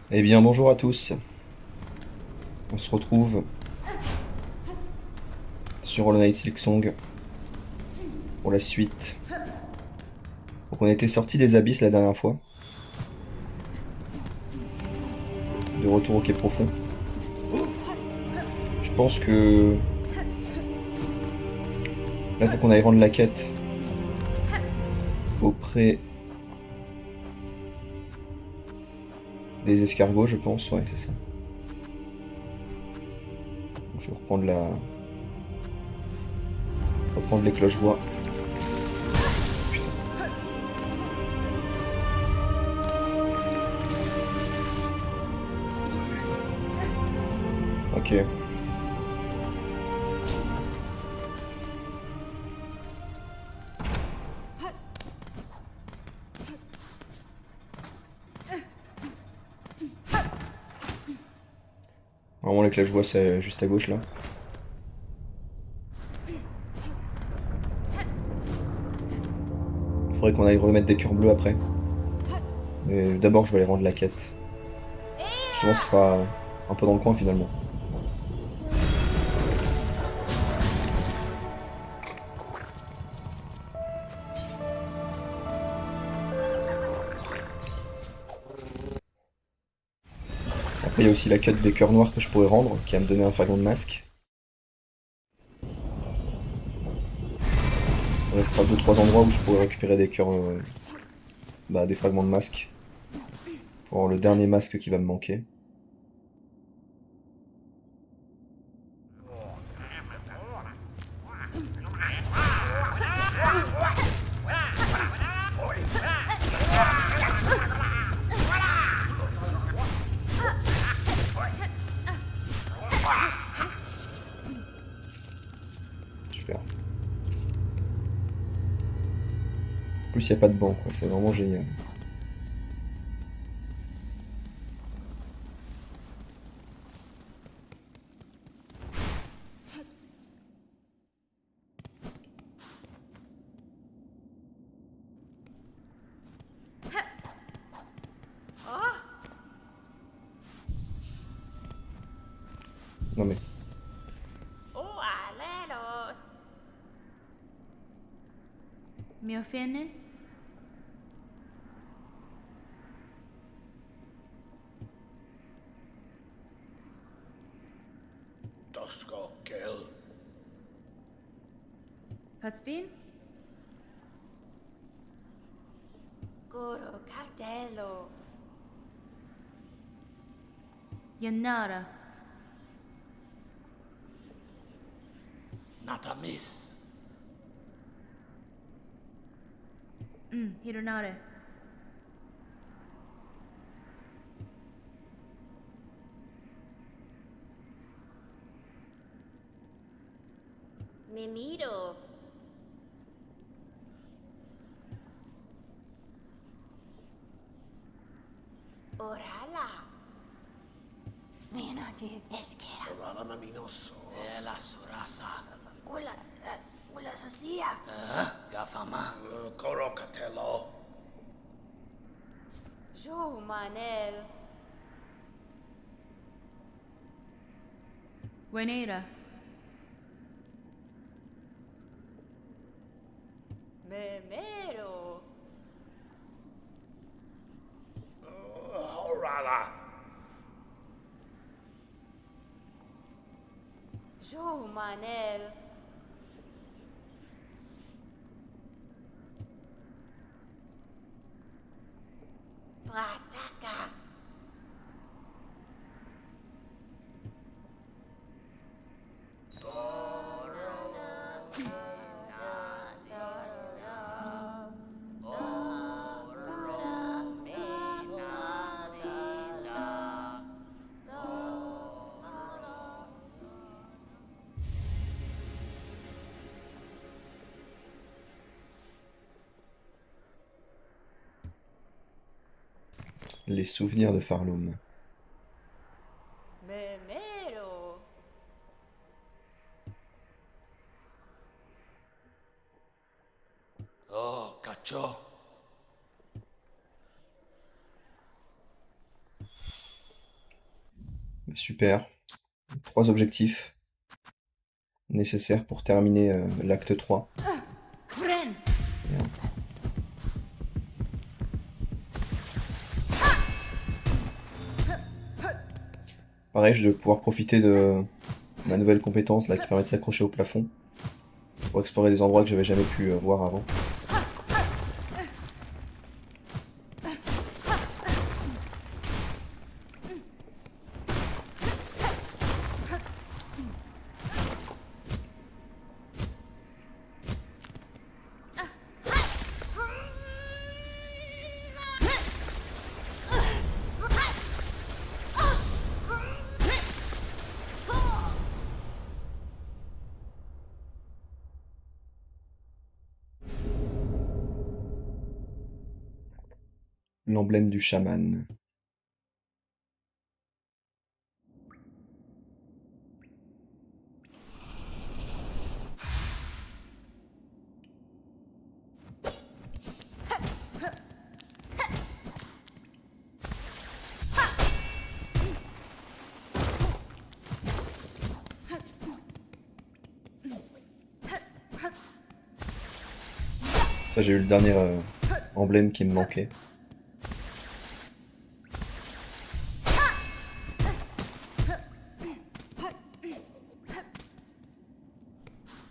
Eh bien, bonjour à tous. On se retrouve sur Hollow Knight Silksong pour la suite. Donc, on était sorti des abysses la dernière fois, de retour au quai profond. Je pense que là, il faut qu'on aille rendre la quête auprès des escargots, je pense. Ouais, c'est ça. Donc, je vais reprendre les cloches-voix. Putain. Ok. Vraiment, les cloches-voix, c'est juste à gauche là. Faudrait qu'on aille remettre des cœurs bleus après. Mais d'abord, je vais aller rendre la quête. Justement, ce sera un peu dans le coin finalement. Après, il y a aussi la quête des cœurs noirs que je pourrais rendre, qui va me donner un fragment de masque. Il restera deux trois endroits où je pourrais récupérer des cœurs, des fragments de masque. Pour avoir le dernier masque qui va me manquer. Super. En plus, il n'y a pas de banc, quoi. C'est vraiment génial. Non mais, Mio fine? Tosco kill. Pasfin? Goro Cardello. Yanara. Natamis. Hironare. Mimiro. Orala. Minoti Esquera. Orala maminoso. La surasa. Ula Sosia. Gafama. Corocatello. Jo Manel. Wenera. Memero. Orala. Jo Manel. Brataka. les souvenirs de Farloum. Memero. Oh, cacho. Super. 3 objectifs nécessaires pour terminer l'acte 3. Ren! Bien. Pareil, je vais pouvoir profiter de ma nouvelle compétence là qui permet de s'accrocher au plafond pour explorer des endroits que j'avais jamais pu voir avant. L'emblème du chaman. Ça, j'ai eu le dernier emblème qui me manquait.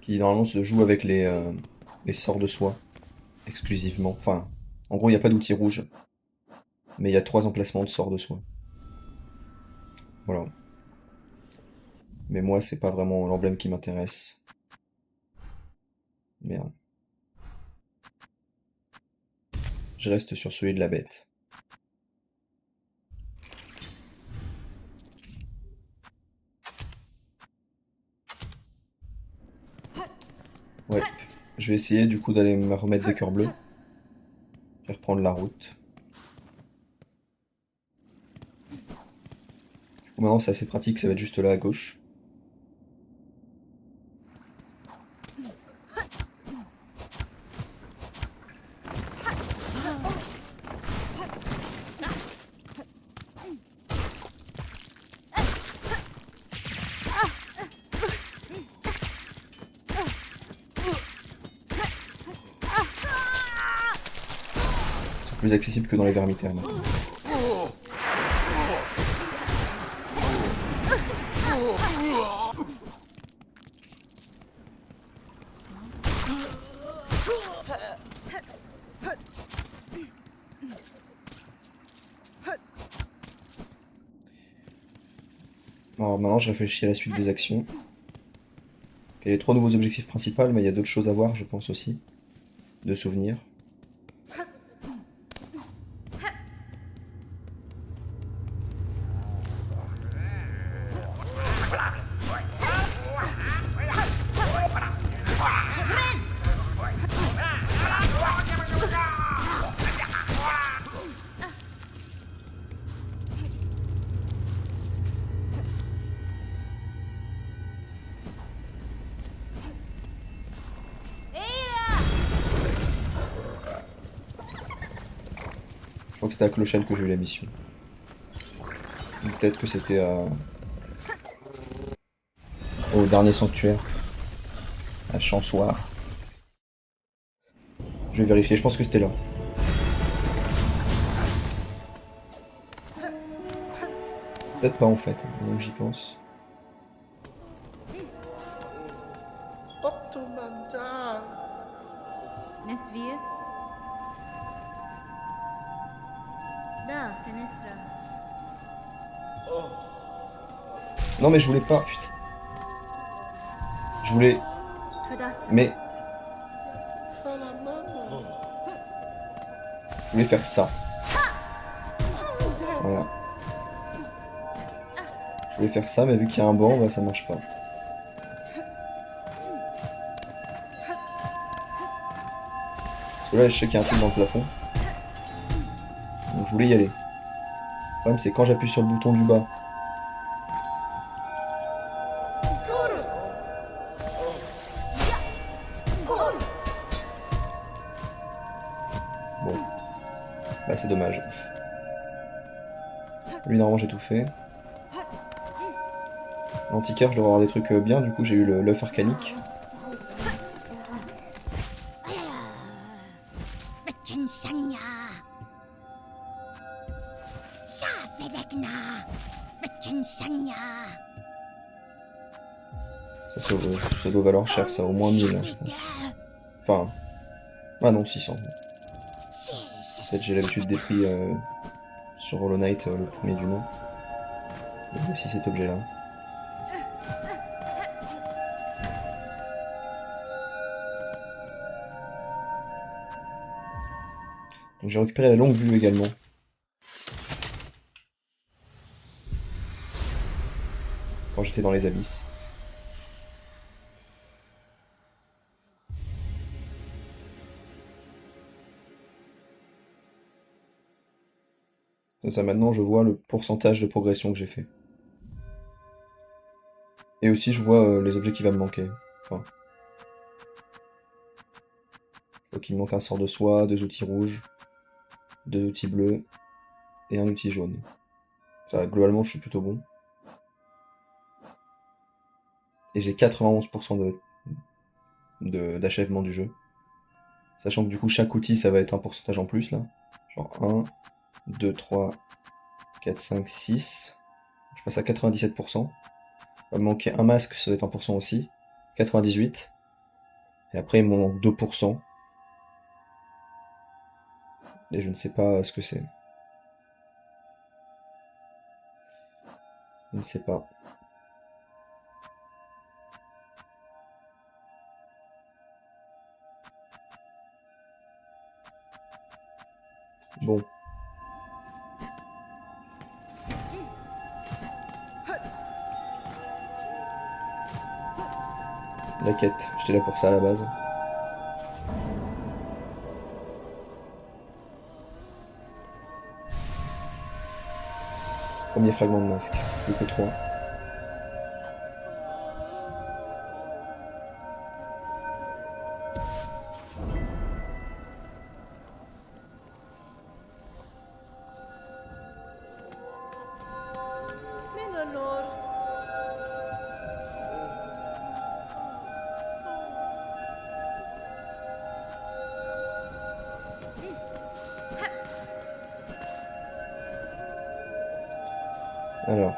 Qui normalement se joue avec les sorts de soie, exclusivement. Enfin, en gros, il n'y a pas d'outil rouge, mais il y a 3 emplacements de sorts de soie. Voilà. Mais moi, c'est pas vraiment l'emblème qui m'intéresse. Merde. Je reste sur celui de la bête. Ouais. Je vais essayer du coup d'aller me remettre des cœurs bleus. Et reprendre la route. Du coup, maintenant, c'est assez pratique, ça va être juste là à gauche. C'est plus accessible que dans les vermitaires maintenant. Alors maintenant, je réfléchis à la suite des actions. Il y a les 3 nouveaux objectifs principaux, mais il y a d'autres choses à voir, je pense aussi. De souvenirs. Je crois que c'était à Clochelle que j'ai eu la mission. Ou peut-être que c'était au dernier sanctuaire. À Chansoir. Je vais vérifier, je pense que c'était là. Peut-être pas en fait, donc j'y pense. Optomandar. Nesvir? Da, Fenestra. Non mais je voulais pas, putain. Je voulais... Kadasta. Mais... Falamamo. Je voulais faire ça. Voilà. Je voulais faire ça, mais vu qu'il y a un banc, bah ça marche pas. Parce que là, je sais qu'il y a un truc dans le plafond. Donc je voulais y aller. Le problème, c'est quand j'appuie sur le bouton du bas. Bon. Bah c'est dommage. Lui, normalement, j'ai tout fait. L'antiquaire, je dois avoir des trucs bien, du coup j'ai eu l'œuf arcanique. Ça doit valoir cher, ça, au moins 1000, hein, je pense. Enfin, ah non, 600. Peut-être j'ai l'habitude des prix sur Hollow Knight, le premier du nom. Il y a aussi cet objet-là. Donc j'ai récupéré la longue vue également. Quand j'étais dans les abysses. Ça, maintenant, je vois le pourcentage de progression que j'ai fait. Et aussi, je vois les objets qui vont me manquer. Enfin, je vois qu'il me manque un sort de soie, 2 outils rouges, 2 outils bleus et un outil jaune. Ça, globalement, je suis plutôt bon. Et j'ai 91% d'achèvement du jeu. Sachant que du coup, chaque outil, ça va être un pourcentage en plus, là. Genre 1, 2, 3, 4, 5, 6. Je passe à 97%. Il va me manquer un masque, ça va être 1% aussi. 98. Et après, il me manque 2%. Et je ne sais pas ce que c'est. Je ne sais pas. Bon. La quête, j'étais là pour ça à la base. Premier fragment de masque, plus que 3. Ninonor. Alors.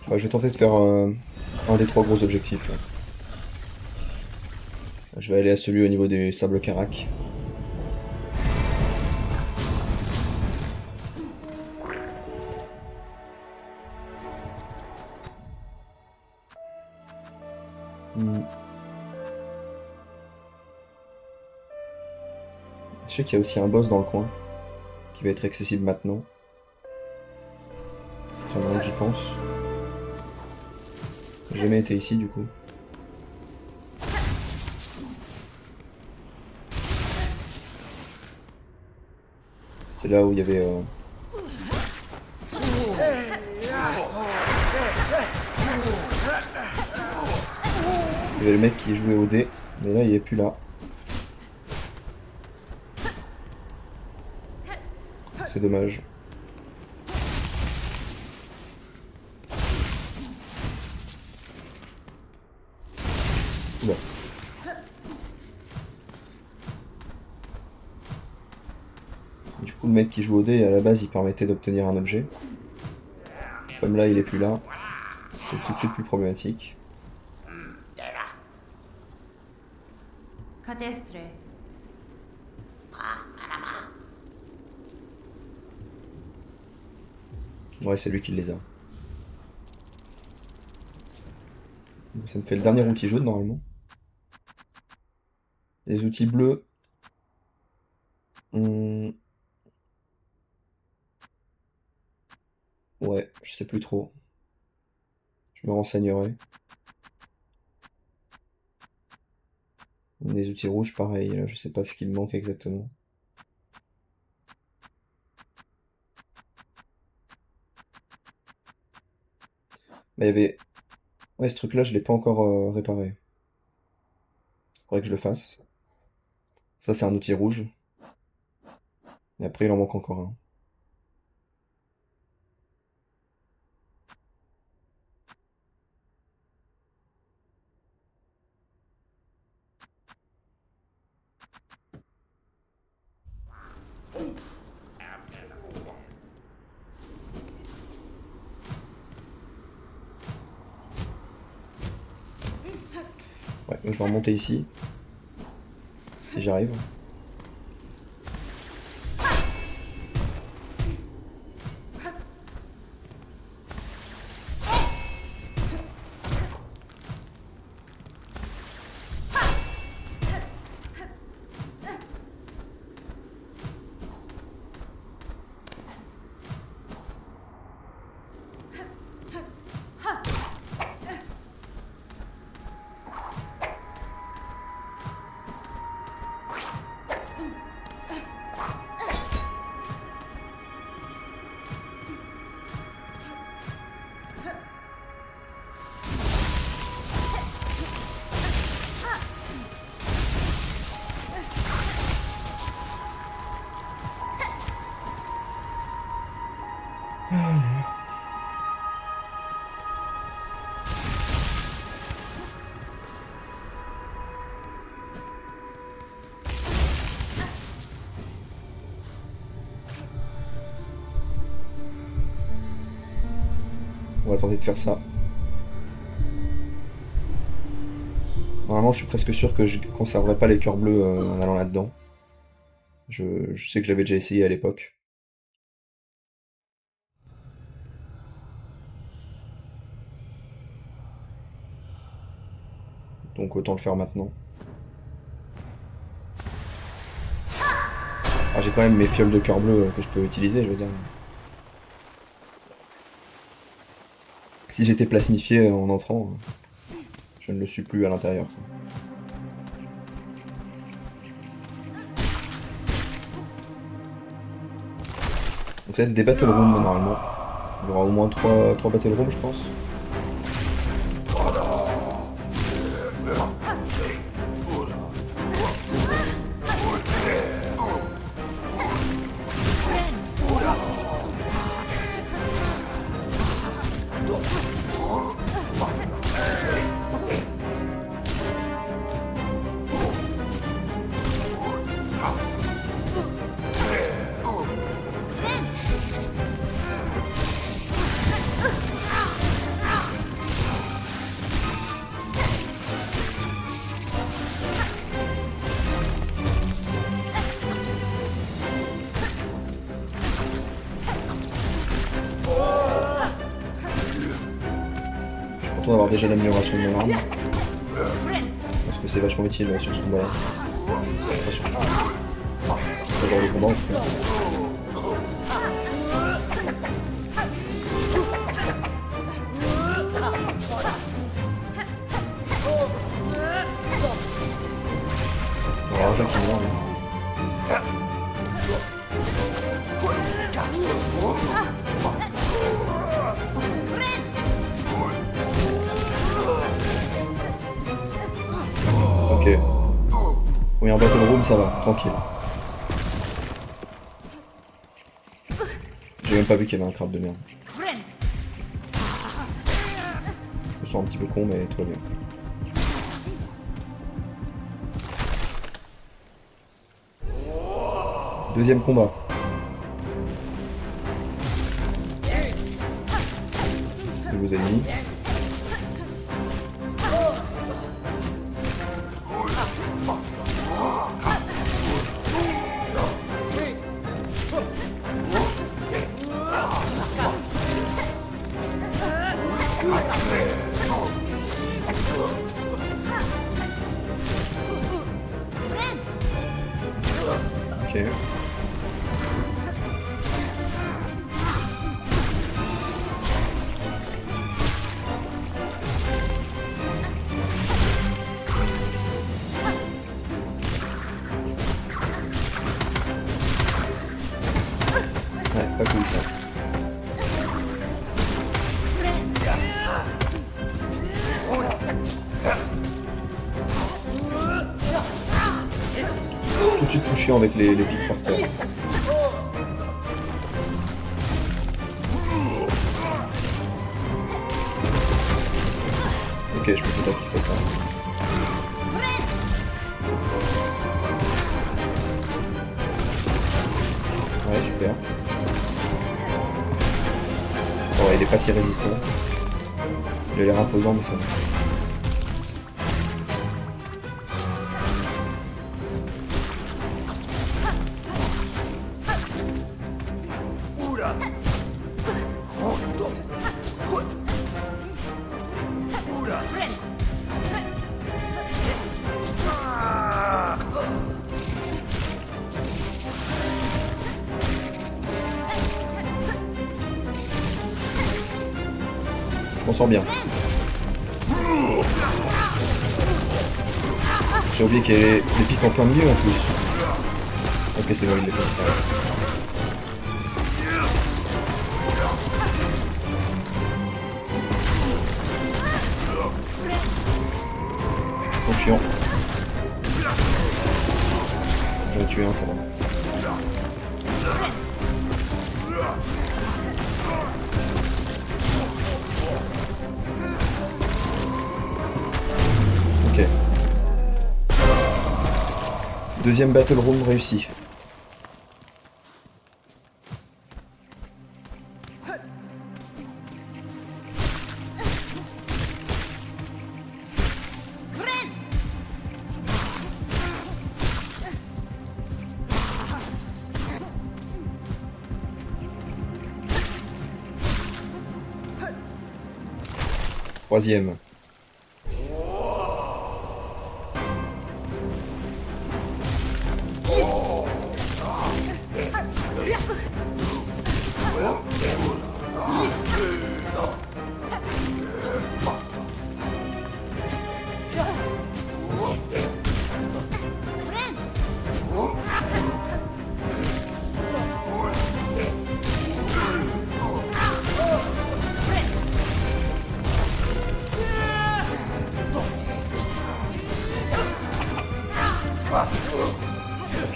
Bah, je vais tenter de faire un des 3 gros objectifs. Là. Je vais aller à celui au niveau des sables carac. Je sais qu'il y a aussi un boss dans le coin qui va être accessible maintenant. Tiens, maintenant que j'y pense. J'ai jamais été ici du coup. C'était là où il y avait. Il y avait le mec qui jouait au dé, mais là il est plus là. C'est dommage. Bon. Du coup, le mec qui joue au dé, à la base, il permettait d'obtenir un objet. Comme là, il est plus là, c'est tout de suite plus problématique. Catestre. Ouais, c'est lui qui les a. Donc, ça me fait le dernier outil jaune, normalement. Les outils bleus... Ouais, je sais plus trop. Je me renseignerai. Les outils rouges, pareil, là, je sais pas ce qui me manque exactement. il y avait... Ouais, ce truc-là, je l'ai pas encore réparé. Faudrait que je le fasse. Ça, c'est un outil rouge. Et après, il en manque encore un. Ouais, je vais remonter ici. Si j'y arrive. On va tenter de faire ça. Normalement, je suis presque sûr que je conserverai pas les cœurs bleus en allant là-dedans. Je sais que j'avais déjà essayé à l'époque. Donc autant le faire maintenant. Ah, j'ai quand même mes fioles de cœur bleu que je peux utiliser, je veux dire. Si j'étais plasmifié en entrant, je ne le suis plus à l'intérieur. Donc ça va être des battle rooms normalement. Il y aura au moins 3 battle rooms, je pense. D'avoir déjà l'amélioration de mon arme. Parce que c'est vachement utile sur ce combat là. Pas sur ce genre de combat en tout cas. On va avoir un jeu qui est énorme. Ok. Oui, en battle room, ça va, tranquille. J'ai même pas vu qu'il y avait un crabe de merde. Je me sens un petit peu con, mais tout va bien. Deuxième combat. Nouveaux ennemis. Ok. Ouais, pas cool ça. tout de suite plus chiant avec les pics par terre. Ok, je pensais pas qu'il ferait ça. Ouais, super. Bon, il est pas si résistant. Il a l'air imposant, mais ça va. Je m'en sors bien. J'ai oublié qu'il y a les pics en plein milieu en plus. Ok, c'est bon, il les fait, c'est pas grave. Ils sont chiants. J'en ai tué un, ça va. Ok. Deuxième battle room réussi. Troisième.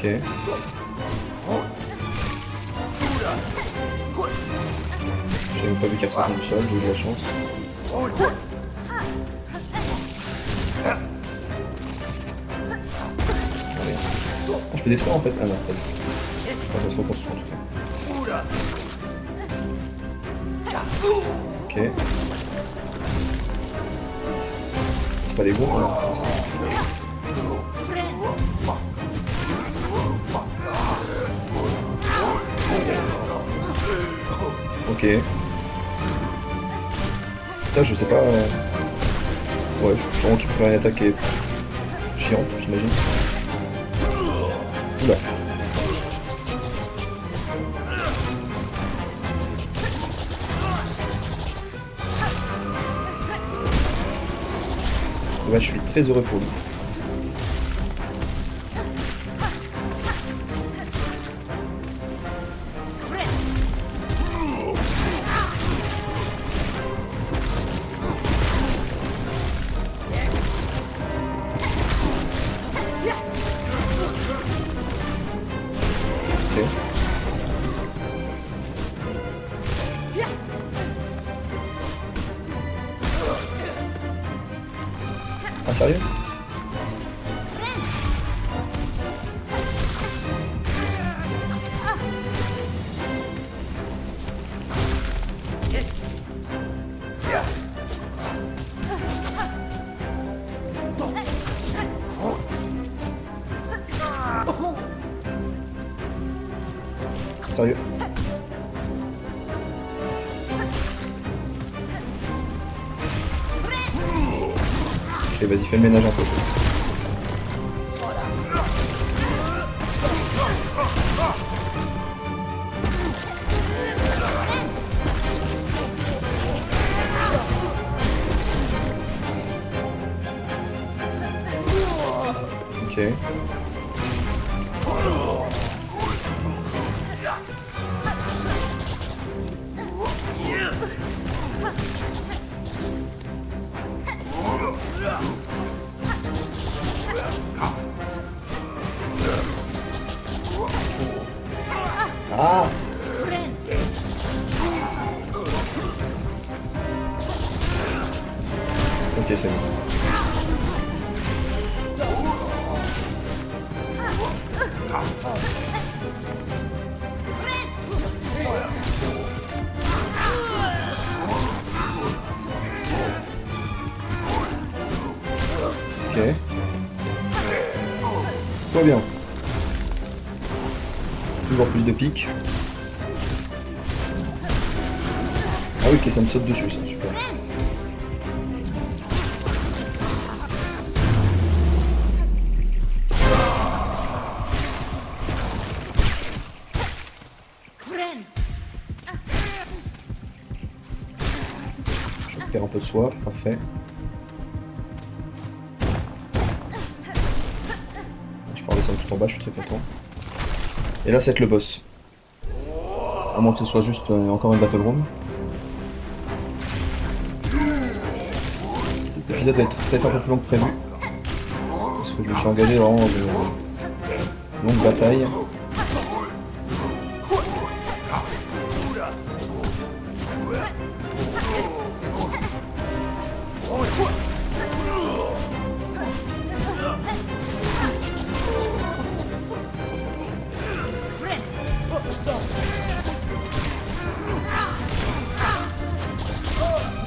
Ok. J'ai même pas vu qu'elle ressortait du sol, j'ai eu de la chance. Allez. Ah, je peux détruire en fait? Ah non, pas du tout. Enfin, ça se reconstruit en tout cas. Ok. C'est pas les bons, hein. Ok. Ça, je sais pas. Ouais, sûrement qu'il peut faire une attaque qui est chiante, j'imagine. Oula. Là, je suis très heureux pour lui. Ah, sérieux? Sérieux? Ok, vas-y, fais le ménage un peu. Ok. Ah! Friend. Ok, c'est bon. Ok. Tout va bien. Toujours plus de piques. Ah oui, ok, ça me saute dessus, ça, super. Friend. Je récupère un peu de soie, parfait. Je peux redescendre tout en bas, je suis très content. Et là, c'est le boss. À moins que ce soit juste encore une battle room. Cet épisode va être peut-être un peu plus long que prévu. Parce que je me suis engagé vraiment dans une longue bataille.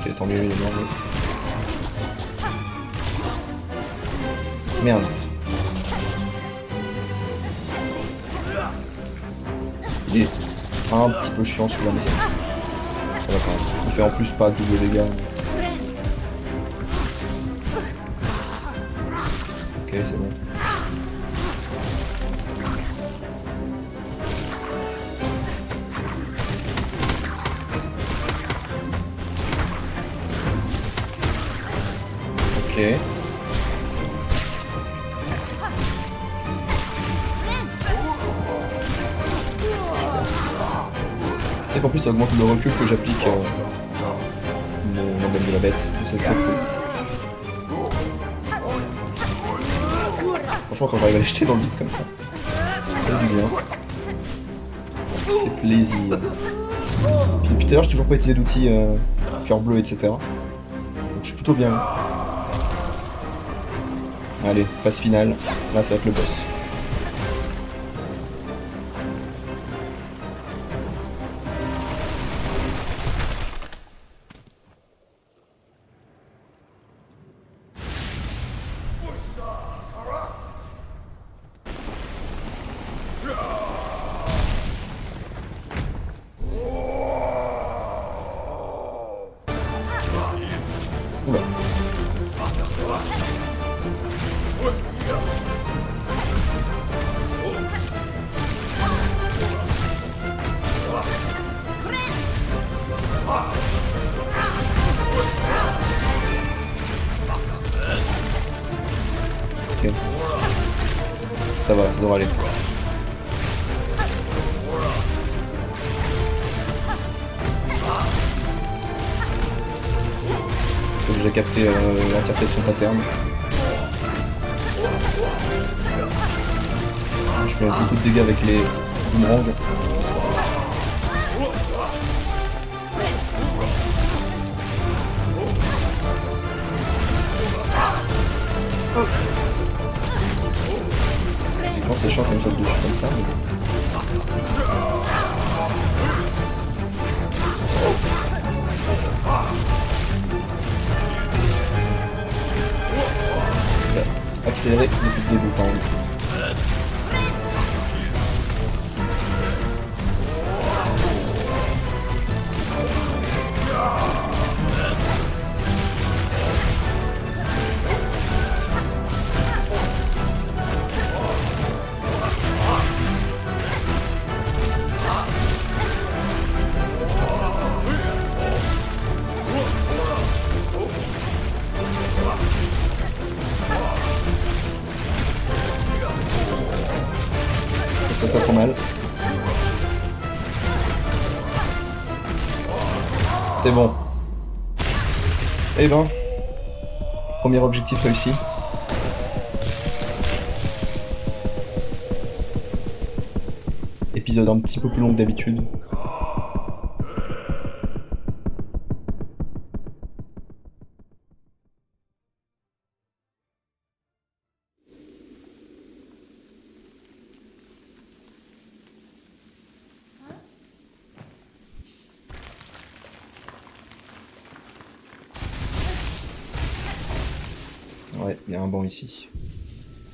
Ok, tant mieux, il est mort. Merde. Il est un petit peu chiant celui-là, mais ça va quand même. Il fait en plus pas double dégâts. Ok, c'est bon. Ok. C'est qu'en plus ça augmente le recul que j'applique mon emblème de la bête. C'est très cool. Franchement quand j'arrive à les jeter dans le vide comme ça, ça fait du bien. Ça fait plaisir. Puis depuis tout à l'heure j'ai toujours pas utilisé d'outils cœur bleu, etc. Donc je suis plutôt bien. Allez, phase finale. Là ça va être le boss. Oula. Ok. Ça va, ça devrait aller. Parce que j'ai déjà capté l'entièreté de son pattern. Je mets beaucoup de dégâts avec les boomerangs. Effectivement c'est chiant quand il saute dessus comme ça. Mais... accéléré depuis le début quand même. C'est pas trop mal. C'est bon. Eh ben, premier objectif réussi. Épisode épisode un petit peu plus long que d'habitude. Ouais, il y a un banc ici.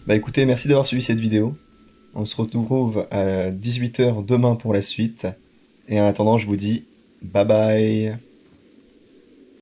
Bah écoutez, merci d'avoir suivi cette vidéo. On se retrouve à 18 h demain pour la suite. Et en attendant, je vous dis bye bye.